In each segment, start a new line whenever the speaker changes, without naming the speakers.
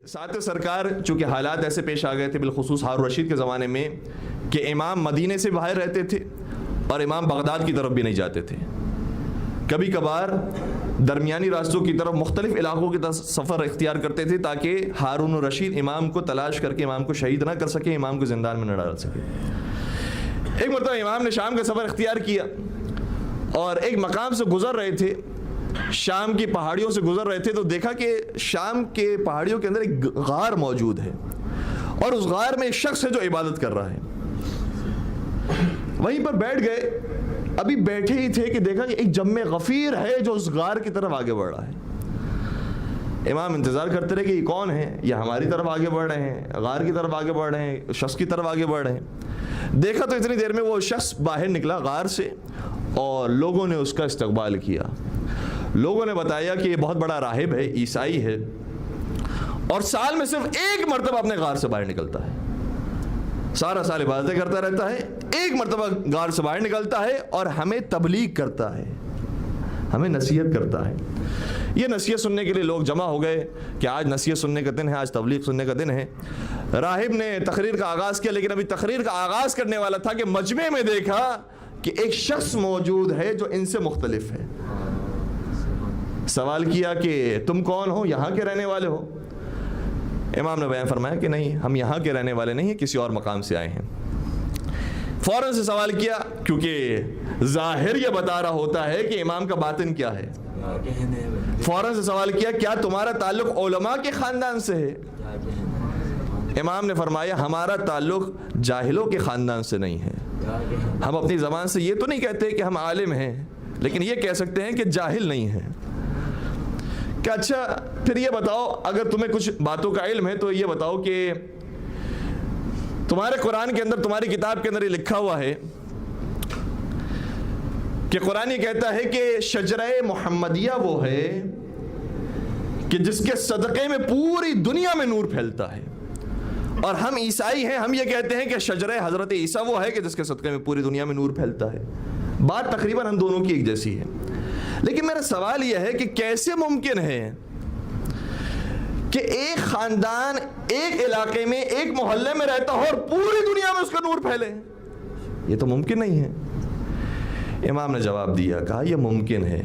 ساتھ سرکار چونکہ حالات ایسے پیش آ گئے تھے بالخصوص ہارون رشید کے زمانے میں کہ امام مدینے سے باہر رہتے تھے اور امام بغداد کی طرف بھی نہیں جاتے تھے. کبھی کبھار درمیانی راستوں کی طرف مختلف علاقوں کی طرف سفر اختیار کرتے تھے تاکہ ہارون رشید امام کو تلاش کر کے امام کو شہید نہ کر سکے, امام کو زندان میں نہ ڈال سکے. ایک مرتبہ امام نے شام کا سفر اختیار کیا اور ایک مقام سے گزر رہے تھے, شام کی پہاڑیوں سے گزر رہے تھے تو دیکھا کہ شام کے پہاڑیوں کے اندر ایک غار موجود ہے اور اس غار میں ایک شخص ہے جو عبادت کر رہا ہے. وہیں پر بیٹھ گئے, ابھی بیٹھے ہی تھے کہ دیکھا کہ ایک جم غفیر ہے جو اس غار کی طرف آگے بڑھ رہا ہے. امام انتظار کرتے رہے کہ یہ کون ہے, یہ ہماری طرف آگے بڑھ رہے ہیں, غار کی طرف آگے بڑھ رہے ہیں, شخص کی طرف آگے بڑھ رہے ہیں. دیکھا تو اتنی دیر میں وہ شخص باہر نکلا غار سے اور لوگوں نے اس کا استقبال کیا. لوگوں نے بتایا کہ یہ بہت بڑا راہب ہے, عیسائی ہے اور سال میں صرف ایک مرتبہ اپنے غار سے باہر نکلتا ہے. سارا سال عبادتیں کرتا رہتا ہے, ایک مرتبہ غار سے باہر نکلتا ہے اور ہمیں تبلیغ کرتا ہے, ہمیں نصیحت کرتا ہے. یہ نصیحت سننے کے لیے لوگ جمع ہو گئے کہ آج نصیحت سننے کا دن ہے, آج تبلیغ سننے کا دن ہے. راہب نے تقریر کا آغاز کیا, لیکن ابھی تقریر کا آغاز کرنے والا تھا کہ مجمع میں دیکھا کہ ایک شخص موجود ہے جو ان سے مختلف ہے. سوال کیا کہ تم کون ہو, یہاں کے رہنے والے ہو؟ امام نے بیان فرمایا کہ نہیں, ہم یہاں کے رہنے والے نہیں ہیں, کسی اور مقام سے آئے ہیں. فوراً سے سوال کیا, کیونکہ ظاہر یہ بتا رہا ہوتا ہے کہ امام کا باطن کیا ہے. فوراً سے سوال کیا تمہارا تعلق علماء کے خاندان سے ہے؟ امام نے فرمایا ہمارا تعلق جاہلوں کے خاندان سے نہیں ہے. ہم اپنی زبان سے یہ تو نہیں کہتے کہ ہم عالم ہیں, لیکن یہ کہہ سکتے ہیں کہ جاہل نہیں ہیں. کہ اچھا پھر یہ بتاؤ, اگر تمہیں کچھ باتوں کا علم ہے تو یہ بتاؤ کہ تمہارے قرآن کے اندر, تمہاری کتاب کے اندر یہ لکھا ہوا ہے کہ قرآن یہ کہتا ہے کہ شجرہ محمدیہ وہ ہے کہ جس کے صدقے میں پوری دنیا میں نور پھیلتا ہے, اور ہم عیسائی ہیں, ہم یہ کہتے ہیں کہ شجرہ حضرت عیسیٰ وہ ہے کہ جس کے صدقے میں پوری دنیا میں نور پھیلتا ہے. بات تقریباً ہم دونوں کی ایک جیسی ہے, لیکن میرا سوال یہ ہے کہ کیسے ممکن ہے کہ ایک خاندان ایک علاقے میں ایک محلے میں رہتا ہو اور پوری دنیا میں اس کا نور پھیلے؟ یہ تو ممکن نہیں ہے. امام نے جواب دیا, کہا یہ ممکن ہے.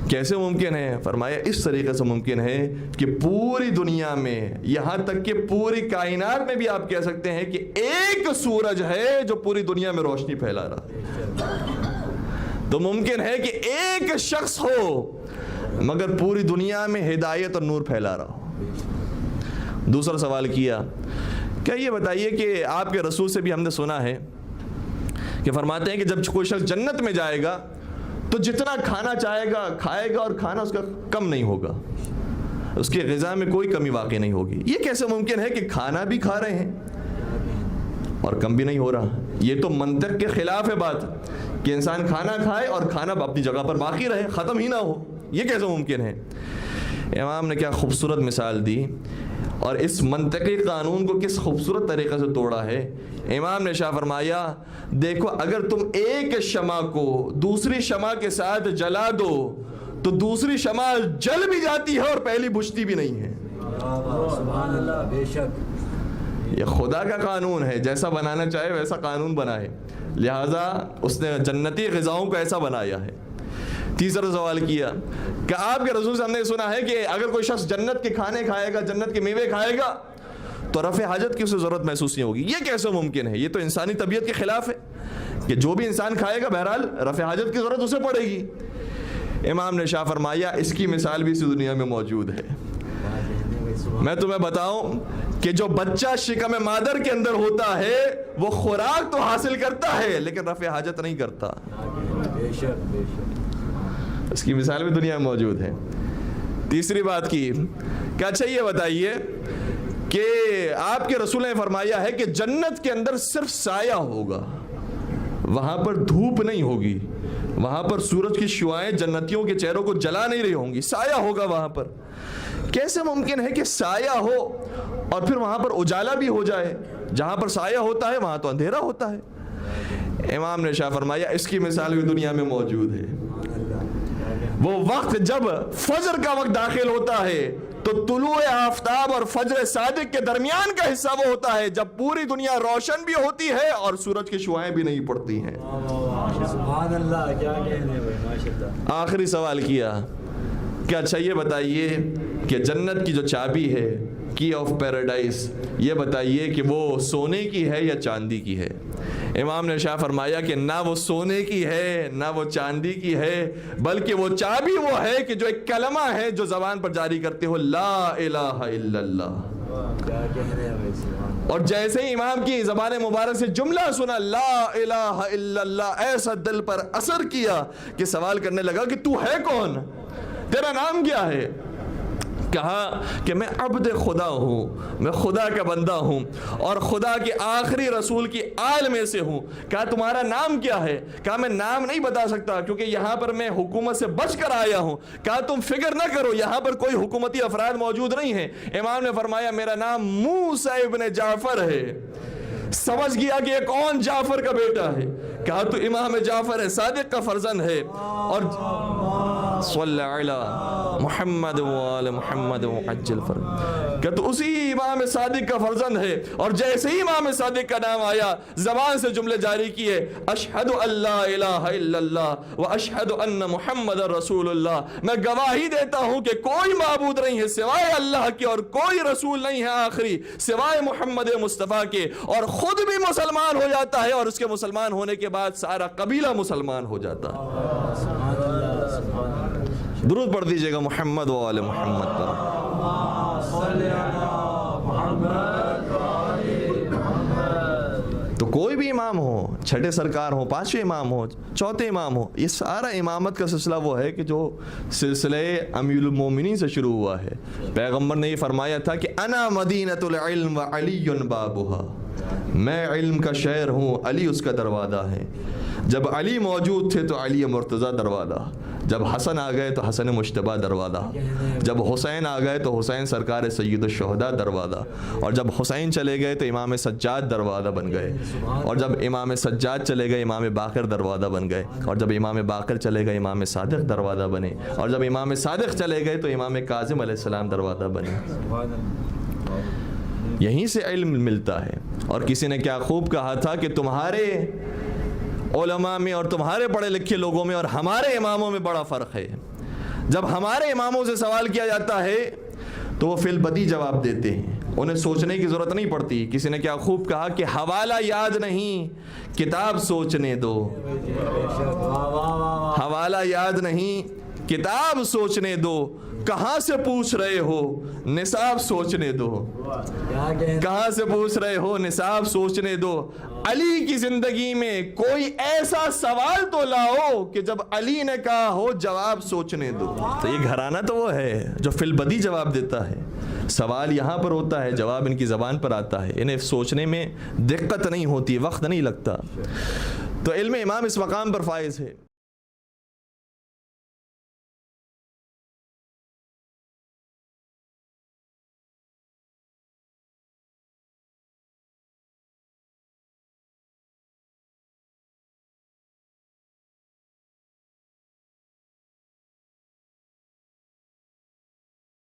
کیسے ممکن ہے؟ فرمایا اس طریقے سے ممکن ہے کہ پوری دنیا میں, یہاں تک کہ پوری کائنات میں بھی آپ کہہ سکتے ہیں کہ ایک سورج ہے جو پوری دنیا میں روشنی پھیلا رہا ہے. تو ممکن ہے کہ ایک شخص ہو مگر پوری دنیا میں ہدایت اور نور پھیلا رہا ہو. دوسرا سوال کیا, کیا یہ بتائیے کہ آپ کے رسول سے بھی ہم نے سنا ہے کہ فرماتے ہیں کہ جب کوئی شخص جنت میں جائے گا تو جتنا کھانا چاہے گا کھائے گا اور کھانا اس کا کم نہیں ہوگا, اس کی غذا میں کوئی کمی واقع نہیں ہوگی. یہ کیسے ممکن ہے کہ کھانا بھی کھا رہے ہیں اور کم بھی نہیں ہو رہا؟ یہ تو منطق کے خلاف ہے بات کہ انسان کھانا کھائے اور کھانا اپنی جگہ پر باقی رہے, ختم ہی نہ ہو. یہ کیسے ممکن ہے؟ امام نے کیا خوبصورت مثال دی اور اس منطقی قانون کو کس خوبصورت طریقے سے توڑا ہے. امام نے شاہ فرمایا, دیکھو اگر تم ایک شمع کو دوسری شمع کے ساتھ جلا دو تو دوسری شمع جل بھی جاتی ہے اور پہلی بجھتی بھی نہیں ہے.
سبحان اللہ, بے شک
یہ خدا کا قانون ہے, جیسا بنانا چاہے ویسا قانون بنائے, لہٰذا اس نے جنتی غذاؤں کو ایسا بنایا ہے. تیسرا سوال کیا کہ آپ کے رسول سے ہم نے سنا ہے کہ اگر کوئی شخص جنت کے کھانے کھائے گا, جنت کے میوے کھائے گا تو رفع حاجت کی اسے ضرورت محسوس نہیں ہوگی. یہ کیسے ممکن ہے؟ یہ تو انسانی طبیعت کے خلاف ہے کہ جو بھی انسان کھائے گا بہرحال رفع حاجت کی ضرورت اسے پڑے گی. امام نے شاہ فرمایا اس کی مثال بھی اسی دنیا میں موجود ہے. میں تمہیں بتاؤں کہ جو بچہ شکم مادر کے اندر ہوتا ہے وہ خوراک تو حاصل کرتا ہے لیکن رفع حاجت نہیں کرتا. اس کی مثال بھی دنیا میں موجود ہے. تیسری بات کی کہ اچھا یہ بتائیے کہ آپ کے رسول نے فرمایا ہے کہ جنت کے اندر صرف سایہ ہوگا, وہاں پر دھوپ نہیں ہوگی, وہاں پر سورج کی شعاعیں جنتیوں کے چہروں کو جلا نہیں رہی ہوں گی, سایہ ہوگا وہاں پر. کیسے ممکن ہے کہ سایہ ہو اور پھر وہاں پر اجالا بھی ہو جائے؟ جہاں پر سایہ ہوتا ہے وہاں تو اندھیرا ہوتا ہے. امام نے شاہ فرمایا اس کی مثال بھی دنیا میں موجود ہے. وہ وقت جب فجر کا وقت داخل ہوتا ہے تو طلوع آفتاب اور فجر صادق کے درمیان کا حصہ وہ ہوتا ہے جب پوری دنیا روشن بھی ہوتی ہے اور سورج کی شعاعیں بھی نہیں پڑتی ہیں۔
سبحان اللہ، کیا کہنے بھائی، ماشاءاللہ۔
آخری سوال کیا کہ اچھا یہ بتائیے کہ جنت کی جو چابی ہے، کی آف پیراڈائز، یہ بتائیے کہ وہ سونے کی ہے یا چاندی کی ہے؟ امام نے شاہ فرمایا کہ نہ وہ سونے کی ہے نہ وہ چاندی کی ہے، بلکہ وہ چابی وہ ہے کہ جو ایک کلمہ ہے جو زبان پر جاری کرتے ہو، لا الہ الا اللہ۔
کیا کہنے بھائی، سبحان اللہ۔
اور جیسے ہی امام کی زبان مبارک سے جملہ سنا لا الہ الا اللہ، ایسا دل پر اثر کیا کہ سوال کرنے لگا کہ تو ہے کون، تیرا نام کیا ہے؟ کہا کہ میں عبد خدا ہوں، میں خدا کا بندہ ہوں اور خدا کے آخری رسول کی آل میں سے ہوں۔ کہا تمہارا نام کیا ہے؟ کہا میں نام نہیں بتا سکتا کیونکہ یہاں پر میں حکومت سے بچ کر آیا ہوں۔ کہا تم فکر نہ کرو، یہاں پر کوئی حکومتی افراد موجود نہیں ہیں۔ امام نے فرمایا میرا نام موسیٰ ابن جعفر ہے۔ سمجھ گیا کہ یہ کون؟ جعفر کا بیٹا ہے۔ کہا تو امام جعفر ہے، صادق کا فرزند ہے، اور صلی علی محمد وآل محمد وعجل فرج، کہ تو اسی امام صادق کا فرزند ہے۔ اور جیسے ہی امام صادق کا نام آیا زبان سے جملے جاری کیے، اشہد ان لا الہ الا اللہ و اشہد ان محمد رسول اللہ، میں گواہی دیتا ہوں کہ کوئی معبود نہیں ہے سوائے اللہ کے اور کوئی رسول نہیں ہے آخری سوائے محمد مصطفیٰ کے، اور خود بھی مسلمان ہو جاتا ہے اور اس کے مسلمان ہونے کے بعد سارا قبیلہ مسلمان ہو جاتا ہے۔
سبحان اللہ، سبحان اللہ۔
درود پڑھ دیجئے گا محمد و آل محمد پر۔ تو کوئی بھی امام ہو، چھٹے سرکار ہو، پانچویں امام ہو، چوتھے امام ہو، یہ سارا امامت کا سلسلہ وہ ہے کہ جو سلسلہ امیر المومنین سے شروع ہوا ہے۔ پیغمبر نے یہ فرمایا تھا کہ انا مدینۃ العلم وعلی بابها، میں علم کا شہر ہوں، علی اس کا دروازہ ہے۔ جب علی موجود تھے تو علی مرتضیٰ دروازہ، جب حسن آ گئے تو حسن مجتبیٰ دروازہ، جب حسین آ گئے تو حسین سرکار سید الشہداء دروازہ، اور جب حسین چلے گئے تو امام سجاد دروازہ بن گئے، اور جب امام سجاد چلے گئے امام باقر دروازہ بن گئے، اور جب امام باقر چلے گئے امام صادق دروازہ بنے، اور جب امام صادق چلے گئے تو امام کاظم علیہ السلام دروازہ بنے۔ یہیں سے علم ملتا ہے۔ اور کسی نے کیا خوب کہا تھا کہ تمہارے علماء میں اور تمہارے پڑھے لکھے لوگوں میں اور ہمارے اماموں میں بڑا فرق ہے۔ جب ہمارے اماموں سے سوال کیا جاتا ہے تو وہ فی البدی جواب دیتے ہیں، انہیں سوچنے کی ضرورت نہیں پڑتی۔ کسی نے کیا خوب کہا کہ حوالہ یاد نہیں کتاب سوچنے دو، حوالہ یاد نہیں کتاب سوچنے دو، کہاں سے پوچھ رہے ہو نصاب سوچنے دو، کہاں سے پوچھ رہے ہو نصاب سوچنے دو۔ علی کی زندگی میں کوئی ایسا سوال تو لاؤ کہ جب علی نے کہا ہو جواب سوچنے دو۔ تو یہ گھرانہ تو وہ ہے جو فی البدی جواب دیتا ہے، سوال یہاں پر ہوتا ہے، جواب ان کی زبان پر آتا ہے، انہیں سوچنے میں دقت نہیں ہوتی، وقت نہیں لگتا۔ تو علم امام اس مقام پر فائز ہے۔